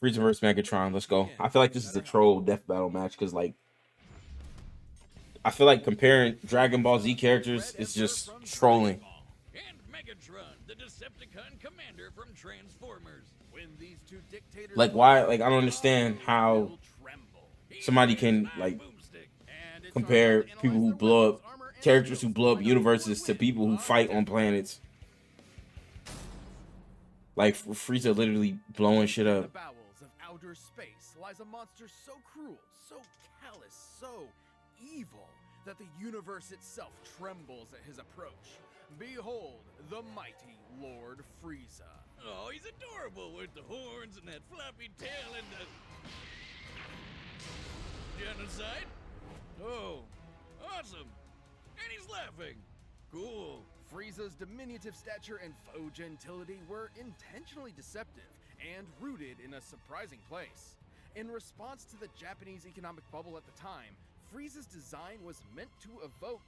Frieza versus Megatron. Let's go. I feel like this is a troll death battle match because, like, I feel like comparing Dragon Ball Z characters is just trolling. And Megatron, the Decepticon commander from Transformers. When these two dictators Like, why? Like, I don't understand how somebody can, like, compare people who blow up characters who blow up universes to people who fight on planets. Like Frieza literally blowing shit In the up. bowels of outer space lies a monster so cruel, so callous, so evil that the universe itself trembles at his approach. Behold, the mighty Lord Frieza. Oh, he's adorable with the horns and that floppy tail and the... Genocide? Oh, awesome. And he's laughing. Cool. Frieza's diminutive stature and faux gentility were intentionally deceptive and rooted in a surprising place. In response to the Japanese economic bubble at the time, Frieza's design was meant to evoke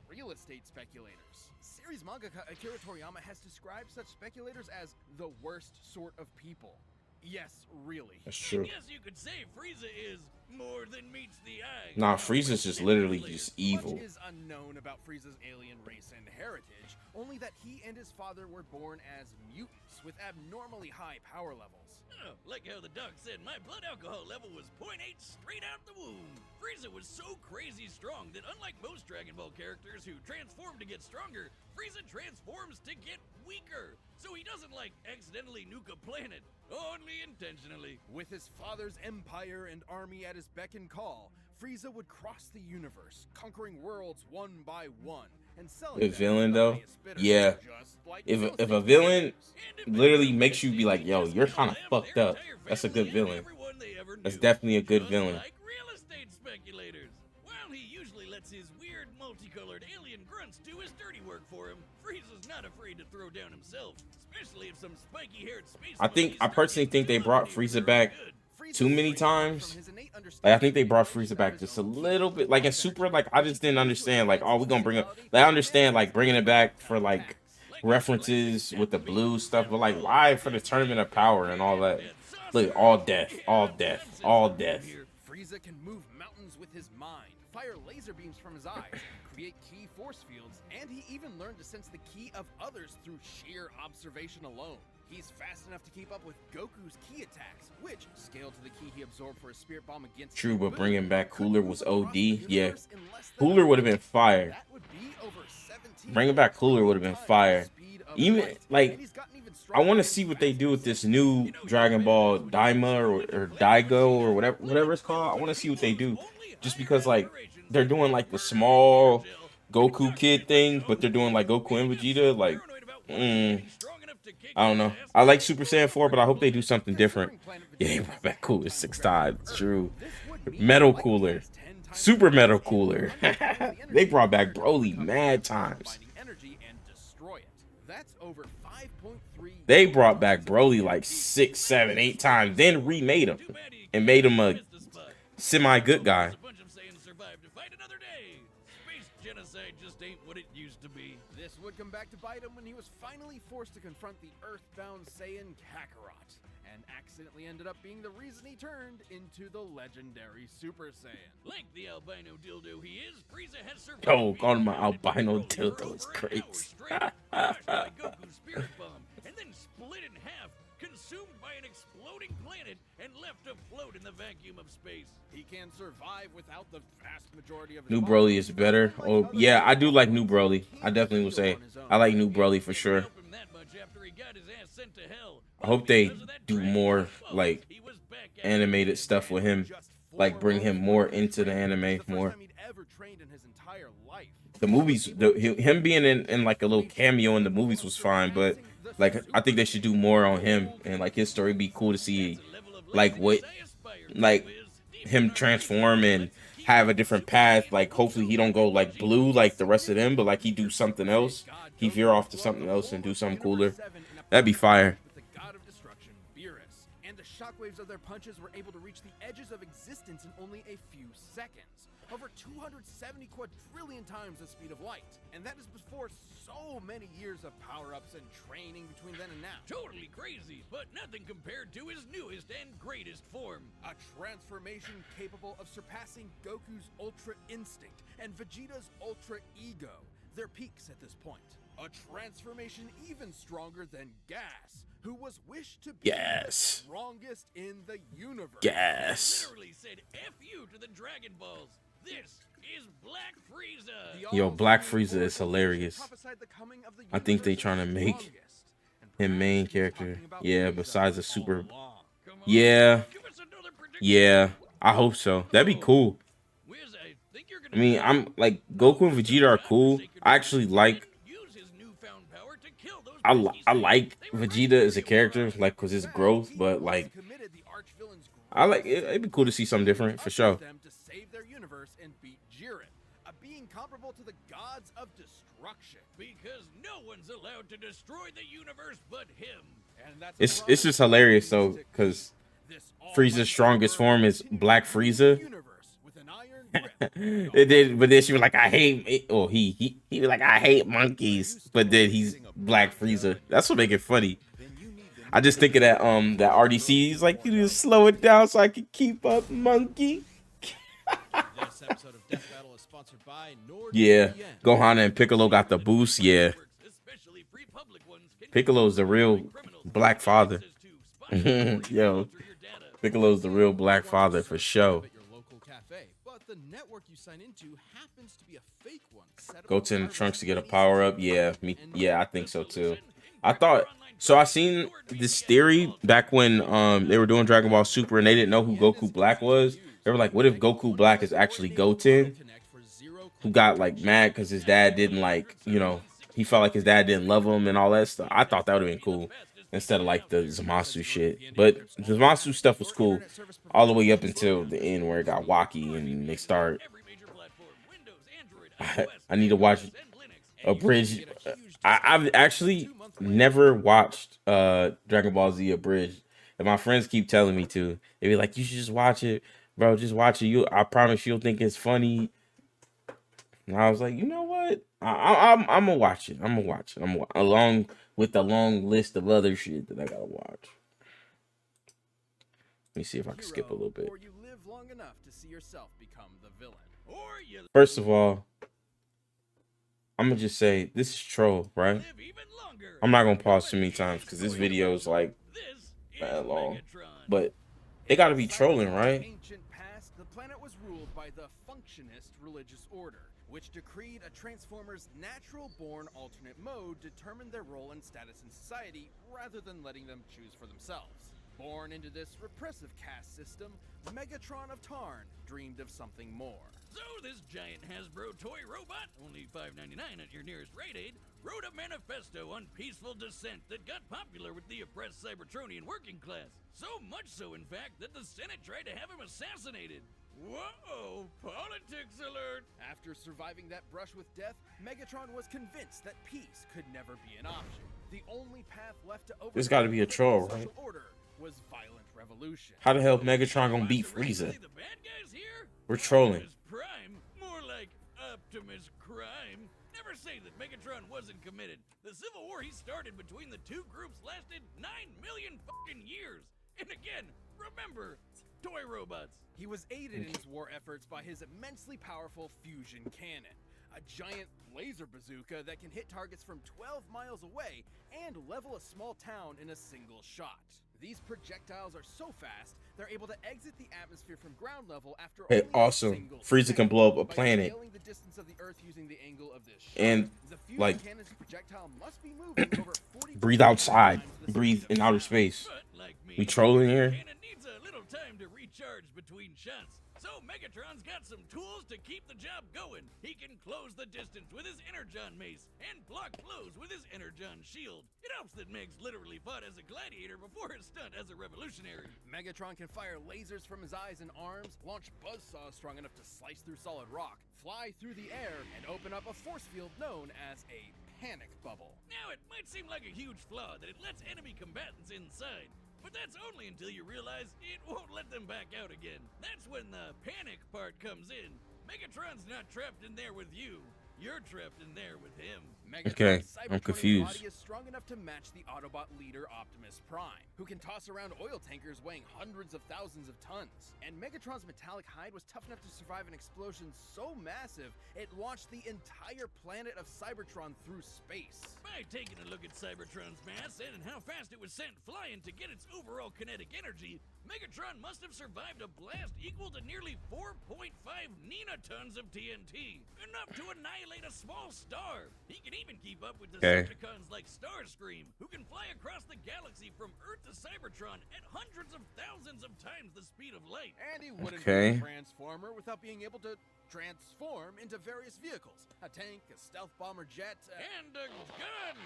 real estate speculators. Series mangaka Akira Toriyama has described such speculators as the worst sort of people. Yes, really. That's true. I guess you could say Frieza is more than meets the eye. Nah, Frieza's just literally just evil. Much is unknown about Frieza's alien race and heritage, only that he and his father were born as mutants with abnormally high power levels. Oh, like how the doc said my blood alcohol level was 0.8 straight out the womb. Frieza was so crazy strong that unlike most Dragon Ball characters who transform to get stronger, Frieza transforms to get weaker. So he doesn't, like, accidentally nuke a planet. Only intentionally. With his father's empire and army at his beck and call, Frieza would cross the universe, conquering worlds one by one, and selling The them villain, to the though? highest bidder, Yeah. just like If real a estate villain speculators. literally makes you be like, yo, you're kind of fucked up, that's a good villain. That's definitely a good villain. Like real estate speculators. While he usually lets his weird multicolored alien grunts do his dirty work for him, Frieza's not afraid to throw down himself, especially if some spiky-haired space I personally think they brought Frieza back too many times. Like, I think they brought Frieza back just a little bit. Like in Super, like I just didn't understand. Like, oh, we gonna bring up. Like, I understand like bringing it back for like references with the blue stuff, but like why for the Tournament of Power and all that? Look, all death, all death, all death. Frieza can move mountains with his mind, fire laser beams from his eyes, create key force fields, and he even learned to sense the ki of others through sheer observation alone. He's fast enough to keep up with Goku's ki attacks, which, scaled to the ki he absorbed for his spirit bomb against True, but Buu, bringing back could Cooler move was across OD. the Yeah, universe in less than Cooler a would have been minute. fire. That would be over 17 Bringing back Cooler would have been times fire. the speed of Even light. like And he's gotten even I stronger want to and see what they do with faster this new Dragon Ball Daima or Daigo or whatever it's called. I want to see what they do, just because like they're doing like the small Goku kid thing, but they're doing like Goku and Vegeta. Like, I don't know. I like Super Saiyan 4, but I hope they do something different. Yeah, they brought back Cooler 6 times. True. Metal Cooler. Super Metal Cooler. They brought back Broly mad times. That's over 5.3. They brought back Broly like 6, 7, 8 times, then remade him and made him a semi-good guy. A bunch of Saiyans survived to fight another day. Space genocide just ain't what it used to be. This would come back to bite him when he was finally forced to confront the earthbound Saiyan Kakarot, and accidentally ended up being the reason he turned into the legendary Super Saiyan. Like the albino dildo he is, Frieza has survived. Yo, calling my being defeated albino by Broly for dildo is over an crazy. hour straight, crushed by Goku's spirit bomb, and then split in half, consumed by an exploding planet, and left afloat in the vacuum of space. He can survive without the vast majority of his New body. Broly is better. Oh, yeah, I do like New Broly. I definitely will say I like New Broly for sure. Help him that much after he got his ass sent to hell. I hope they Because of that do Dragon more Ball, like he was back at animated stuff with him, like bring him more into the anime more. The movies, him being in like a little cameo in the movies was fine, but like I think they should do more on him and like his story be cool to see, like what, like him transform and have a different path. Like hopefully he don't go like blue like the rest of them, but like he do something else. He veer off to something else and do something cooler. That'd be fire. With the god of destruction, Beerus, and the shockwaves of their punches were able to reach the edges of existence in only a few seconds. Over 270 quadrillion times the speed of light. And that is before so many years of power-ups and training between then and now. Totally crazy, but nothing compared to his newest and greatest strongest form. A transformation capable of surpassing Goku's Ultra Instinct and Vegeta's Ultra Ego, their peaks at this point. A transformation even stronger than Gas, who was wished to be the strongest in the universe. Gas. Literally said F you to the Dragon Balls. This is Black Frieza. Yo, Black Frieza is hilarious. I think they trying to make him main character. Yeah, besides the super. Yeah. Yeah. I hope so. That'd be cool. I mean, I'm like Goku and Vegeta are cool. I actually like. I like Vegeta as a character, like, cause his growth, but like, I like it. It'd be cool to see something different for sure. Them to save their universe and beat Jiren, a being comparable to the gods of destruction. Because no one's allowed to destroy the universe but him. And that's It's just hilarious though, cause Frieza's strongest form is Black Frieza. It did, but then she was like, "I hate," he was like, "I hate monkeys," but then he's Black Frieza. That's what make it funny. I just think of that that RDC. He's like, "You just slow it down so I can keep up, monkey." This episode of Death Battle is sponsored by Yeah, Gohan and Piccolo got the boost. Yeah, Piccolo's the real black father. Yo, Piccolo's the real black father for sure. But the network you sign into happens to be a fake one. Go to the Trunks to get a power up. Yeah, I think so too. I thought so. I seen this theory back when they were doing Dragon Ball Super and they didn't know who Goku Black was. They were like, what if Goku Black is actually Goten, who got like mad because his dad didn't like, he felt like his dad didn't love him and all that stuff. I thought that would have been cool instead of like the Zamasu shit. But the Zamasu stuff was cool all the way up until the end where it got wacky and they start. I need to watch Abridged. I've actually never watched Dragon Ball Z Abridged, and my friends keep telling me to. They be like, "You should just watch it, bro. Just watch it. I promise you'll think it's funny." And I was like, you know what? I'm gonna watch it. I'm gonna watch it. Along with the long list of other shit that I gotta watch. Let me see if I can skip a little bit. Or you live long enough to see yourself become the villain. Or you First of all, I'm gonna just say this is troll, right? live even longer. I'm not gonna pause too many times because this video is like This is that long. Megatron. But they gotta be trolling, right? Ancient past, the planet was ruled by the Functionist religious order, which decreed a transformer's natural-born alternate mode determined their role and status in society rather than letting them choose for themselves. Born into this repressive caste system, Megatron of Tarn dreamed of something more. So this giant Hasbro toy robot, only $5.99 at your nearest Rite Aid, wrote a manifesto on peaceful dissent that got popular with the oppressed Cybertronian working class. So much so, in fact, that the Senate tried to have him assassinated. Whoa, politics alert! After surviving that brush with death, Megatron was convinced that peace could never be an option. The only path left to overcome This gotta be a troll, the right? social order was violent revolution. How the hell Megatron gonna beat Frieza? The bad guys here? We're trolling. Optimus Prime, more like Optimus Crime. Never say that Megatron wasn't committed. The civil war he started between the two groups lasted 9 million fucking years. And again, remember, toy robots. He was aided in his war efforts by his immensely powerful fusion cannon, a giant laser bazooka that can hit targets from 12 miles away and level a small town in a single shot. These projectiles are so fast, they're able to exit the atmosphere from ground level after Hey, only a awesome. single Frieza can blow up a by planet. scaling the distance of the Earth using the angle of this shot. And, The fusion like, cannon's projectile must be moving over 40 breathe outside. times the Breathe speed in of outer sound. space. But like me, We trolling here? cannon needs a little time to recharge between shots. So Megatron's got some tools to keep the job going. He can close the distance with his Energon mace and block blows with his Energon shield. It helps that Megs literally fought as a gladiator before his stunt as a revolutionary. Megatron can fire lasers from his eyes and arms, launch buzzsaws strong enough to slice through solid rock, fly through the air, and open up a force field known as a panic bubble. Now, it might seem like a huge flaw that it lets enemy combatants inside, but that's only until you realize it won't let them back out again. That's when the panic part comes in. Megatron's not trapped in there with you. You're trapped in there with him. Okay, Megatron's I'm Cybertronic confused. body is strong enough to match the Autobot leader Optimus Prime, who can toss around oil tankers weighing hundreds of thousands of tons. And Megatron's metallic hide was tough enough to survive an explosion so massive it launched the entire planet of Cybertron through space. By taking a look at Cybertron's mass and how fast it was sent flying to get its overall kinetic energy, Megatron must have survived a blast equal to nearly 4.5 Ninatons of TNT, enough to annihilate a small star. He can even keep up with Decepticons like Starscream, who can fly across the galaxy from Earth to Cybertron at hundreds of thousands of times the speed of light. And he wouldn't be Okay. a Transformer without being able to transform into various vehicles. A tank, a stealth bomber jet, And a gun!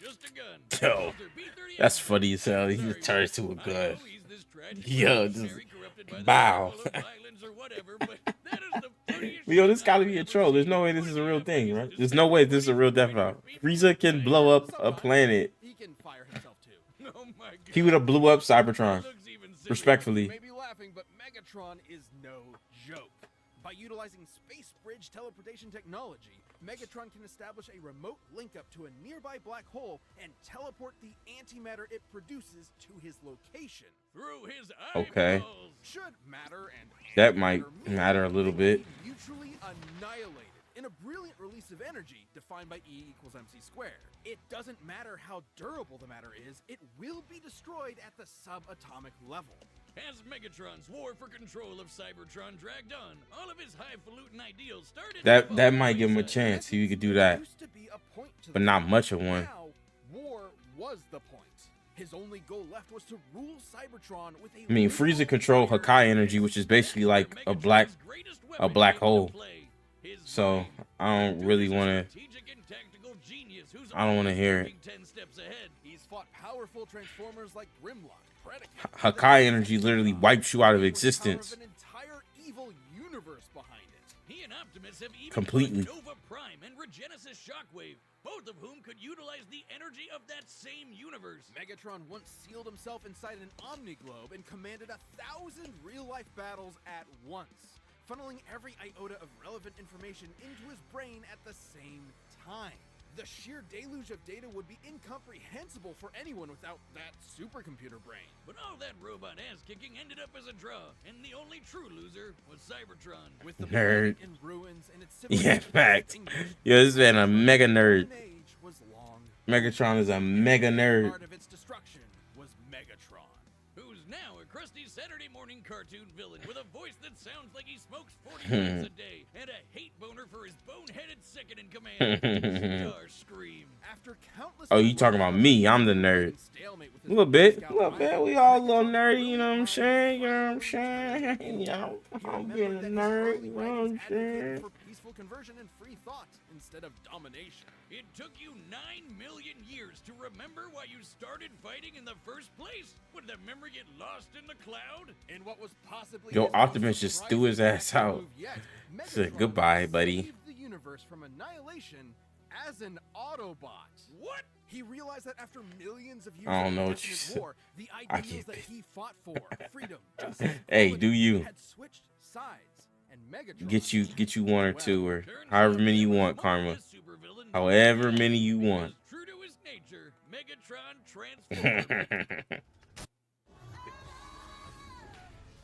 Just a gun. Yo, Walter B-38. that's funny as hell. He Sorry, just turns to a I gun. know he's this tragic Yo, revolutionary just corrupted by the bow. devil of violence or whatever, but that is the funniest Yo, this shit gotta I've be a ever troll. There's seen. no way this is a real What thing, the right? F There's is no way this? this is a real death valve. Frieza can blow up a Sometimes planet. he can fire himself too. Oh my god. He would have blew up Cybertron. Looks even sillier. You Respectfully. may be laughing, but Megatron is no joke. By utilizing space bridge teleportation technology, Megatron can establish a remote link up to a nearby black hole and teleport the antimatter it produces to his location. Through his Okay. eyeballs. Should matter and That might antimatter meet, matter a little they bit. will be mutually annihilated in a brilliant release of energy defined by E equals MC squared. It doesn't matter how durable the matter is, it will be destroyed at the subatomic level. As Megatron's war for control of Cybertron dragged on, all of his highfalutin ideals started That to that fall might give him a wayside. chance. He could do that, Used to be a point to but the not fight. much of one. Now, war was the point. His only goal left was to rule Cybertron with a I mean, Frieza controlled Hakai energy, which is basically like a black black hole. So I don't really want to. I don't want to hear it. 10 steps ahead. He's fought powerful Transformers like Grimlock, Predacon. Hakai energy literally wipes you out of With the power existence. of an entire evil universe behind it. He and Optimus have even Completely. fought Nova Prime and Regenesis Shockwave, both of whom could utilize the energy of that same universe. Megatron once sealed himself inside an Omniglobe and commanded 1,000 real-life battles at once, funneling every iota of relevant information into his brain at the same time. The sheer deluge of data would be incomprehensible for anyone without that supercomputer brain. But all that robot ass kicking ended up as a draw, and the only true loser was Cybertron. With the Nerd. planet in ruins and its Yeah, civilization fact. extinguished, Yo, this man a mega nerd. the age was long. Megatron is a mega nerd. Part of its destruction was Megatron. Who's now a crusty Saturday morning cartoon villain with a voice that sounds like he smokes 40 joints a day and a hate boner for his boneheaded second in command, Starscream. After countless Oh, you talking about me? I'm the nerd. A little bit. We all a little nerdy, you know what I'm saying? You know what I'm saying? You know, I'm being a nerd, you know what I'm saying? For peaceful conversion and free thought instead of domination. It took you 9 million years to remember why you started fighting in the first place? Would the memory get lost in the cloud? In what was possibly Yo, his Optimus most just threw his surprising ass out. move yet, Said, Megatron "Goodbye, buddy." saved the universe from annihilation as an Autobot. What? He realized that after millions of years I don't of know what indefinite you said. war, the I ideals can't that be- he fought for, freedom, justice, Hey, equality, do you. had switched sides, and Megatron Get you one or two or Turns however out many there you was want, more Karma. to this supervillain than However we many you because want. True to his nature, Megatron transformed.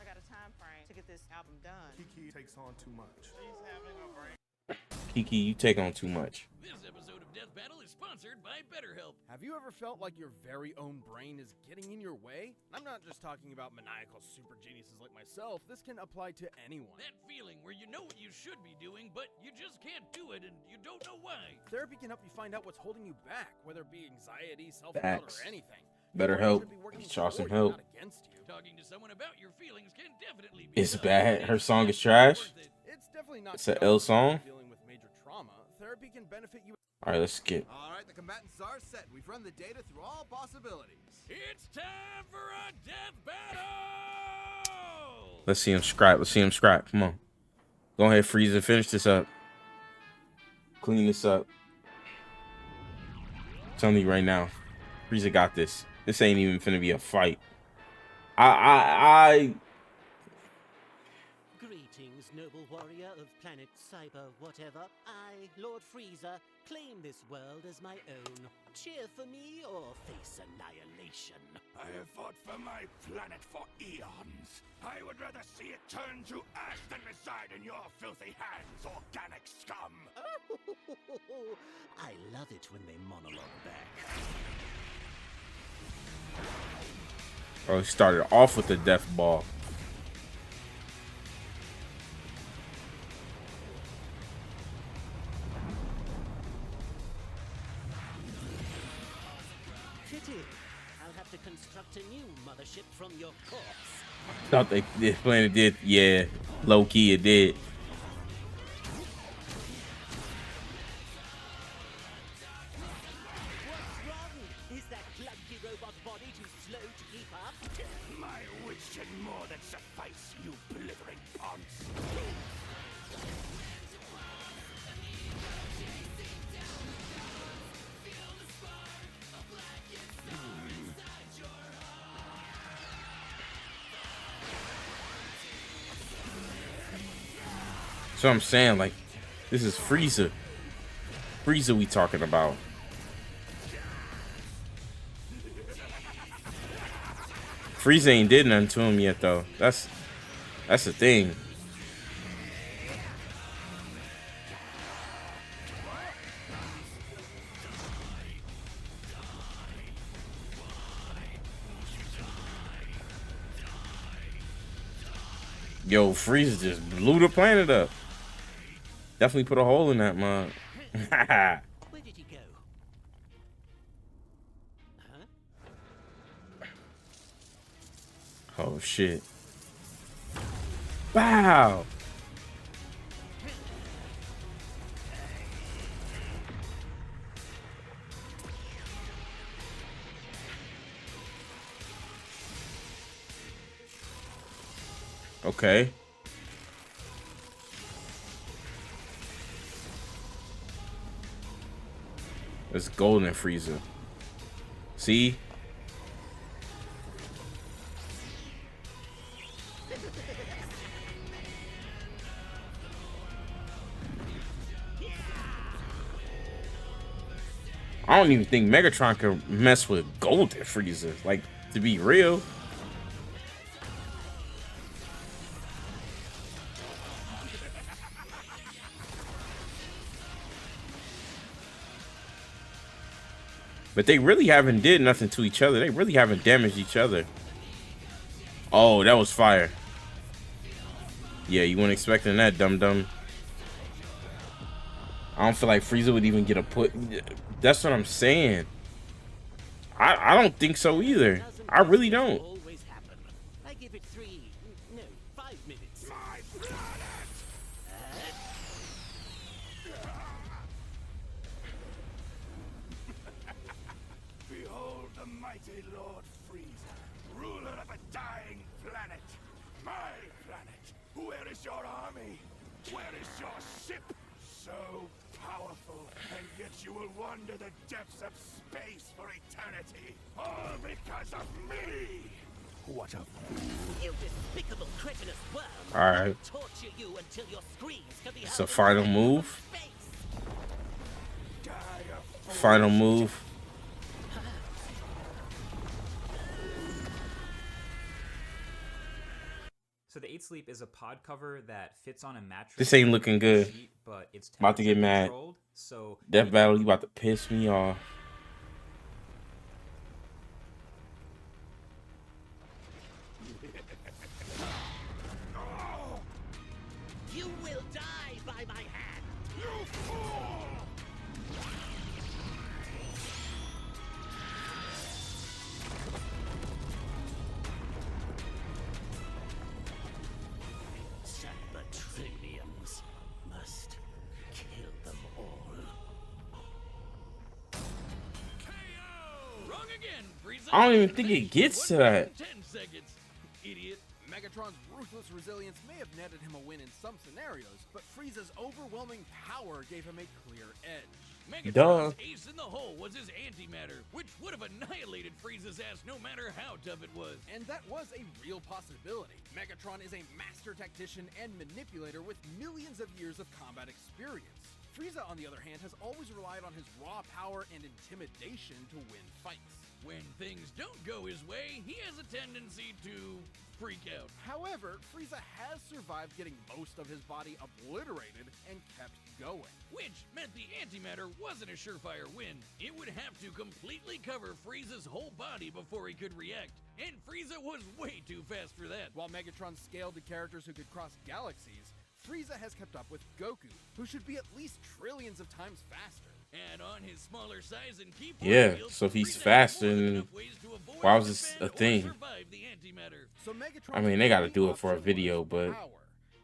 I got a time frame to get this album done. Kiki takes on too much. Kiki, you take on too much. This episode of Death Battle is sponsored by BetterHelp. Have you ever felt like your very own brain is getting in your way? I'm not just talking about maniacal super geniuses like myself. This can apply to anyone. That feeling where you know what you should be doing, but you just can't do it and you don't know why. Therapy can help you find out what's holding you back, whether it be anxiety, self-doubt, Facts. or anything. Better Your brain help. should be working Y'all some for you, help. not against you. Talking to someone about your feelings can definitely be It's done. bad. Her song is It's trash. worth it. It's definitely not It's a just L for song? dealing with major trauma. Therapy can benefit you. All right, let's skip. All right, the combatants are set. We've run the data through all possibilities. It's time for a death battle! Let's see him scrap. Let's see him scrap. Come on. Go ahead, Frieza. Finish this up. Clean this up. I'm telling you right now, Frieza got this. This ain't even finna be a fight. Greetings, Greetings, noble warrior of planet Cyber whatever. I, Lord Frieza, claim this world as my own. Cheer for me or face annihilation. I have fought for my planet for eons. I would rather see it turn to ash than reside in your filthy hands, organic scum! I love it when they monologue back. Oh, he started off with the death ball. Pity. I'll have to construct a new mothership from your corpse. Thought they explained it did. Yeah, low key it did. What's wrong? Is that clunky robot body too slow to keep up? My wits should more than suffice, you blithering ponce! So I'm saying, like, this is Frieza. Frieza we talking about. Frieza ain't did nothing to him yet, though. That's the thing. Yo, Frieza just blew the planet up. Definitely put a hole in that mug. Where did he go? Huh? Oh shit. Wow. Okay. It's golden Frieza. See? I don't even think Megatron can mess with golden Frieza. Like, to be real. But they really haven't did nothing to each other. They really haven't damaged each other. Oh, that was fire. Yeah, you weren't expecting that, dum-dum. I don't feel like Frieza would even get a put. That's what I'm saying. I don't think so either. I really don't. Always happen. I give it 5 minutes. My planet! Behold the mighty Lord Frieza, ruler of a dying planet. My planet. Where is your army? Where is your ship? So powerful, and yet you will wander the depths of space for eternity. All because of me! What a You despicable cretinous worm! All right. I'll torture you until your screams can be It's a heard final from move. space. Final move. So the 8 Sleep is a pod cover that fits on a mattress. This ain't looking good. Sheet, but it's About to get mad. controlled, so Death Battle, you about to piss me off. You will die by my hand! You fool! Cybertronians must kill them all. Wrong again, Frieza. I don't even think it gets to that. 10 seconds, idiot. Megatron's ruthless resilience may have netted him a win in some scenarios, but Frieza's overwhelming power gave him a clear edge. Duh. Megatron's ace in the hole was his antimatter, which would have annihilated Frieza's ass no matter how tough it was. And that was a real possibility. Megatron is a master tactician and manipulator with millions of years of combat experience. Frieza, on the other hand, has always relied on his raw power and intimidation to win fights. When things don't go his way, he has a tendency to freak out. However, Frieza has survived getting most of his body obliterated and kept going. Which meant the antimatter wasn't a surefire win. It would have to completely cover Frieza's whole body before he could react. And Frieza was way too fast for that. While Megatron scaled to characters who could cross galaxies, Frieza has kept up with Goku, who should be at least trillions of times faster. And on his smaller size and keyboard Yeah, field, so if he's Frieza faster, had more than then enough ways to avoid, why was this defend, a or thing? survive the antimatter. So Megatron's I mean, they gotta only do it for a option video, was but power.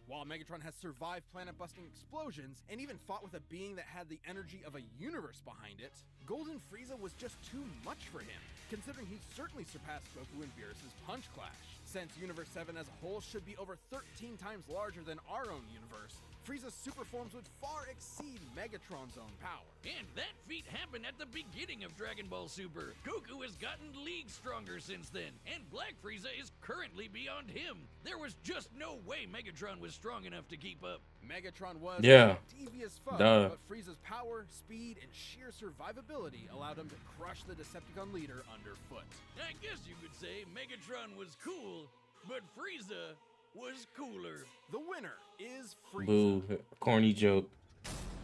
While Megatron has survived planet-busting explosions and even fought with a being that had the energy of a universe behind it, Golden Frieza was just too much for him, considering he certainly surpassed Goku and Beerus' Punch Clash. Since Universe 7 as a whole should be over 13 times larger than our own universe, Frieza's super forms would far exceed Megatron's own power. And that feat happened at the beginning of Dragon Ball Super. Goku has gotten leagues stronger since then, and Black Frieza is currently beyond him. There was just no way Megatron was strong enough to keep up. Megatron was Yeah. a devious foe, Duh. but Frieza's power, speed, and sheer survivability allowed him to crush the Decepticon leader underfoot. I guess you could say Megatron was cool, but Frieza was cooler. The winner is Frieza. boo, corny joke.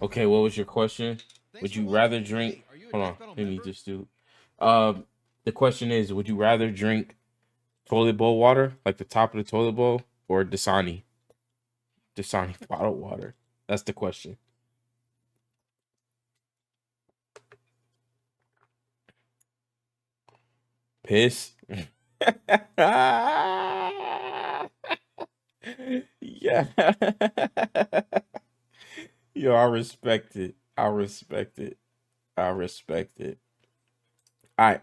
Okay, what was your question? Would you rather drink? Are you a Hold on, Death Battle let me member? just do. The question is, would you rather drink toilet bowl water, like the top of the toilet bowl, or Dasani bottled water? That's the question. Piss. Yeah. Yo, I respect it. I respect it. I respect it. All right.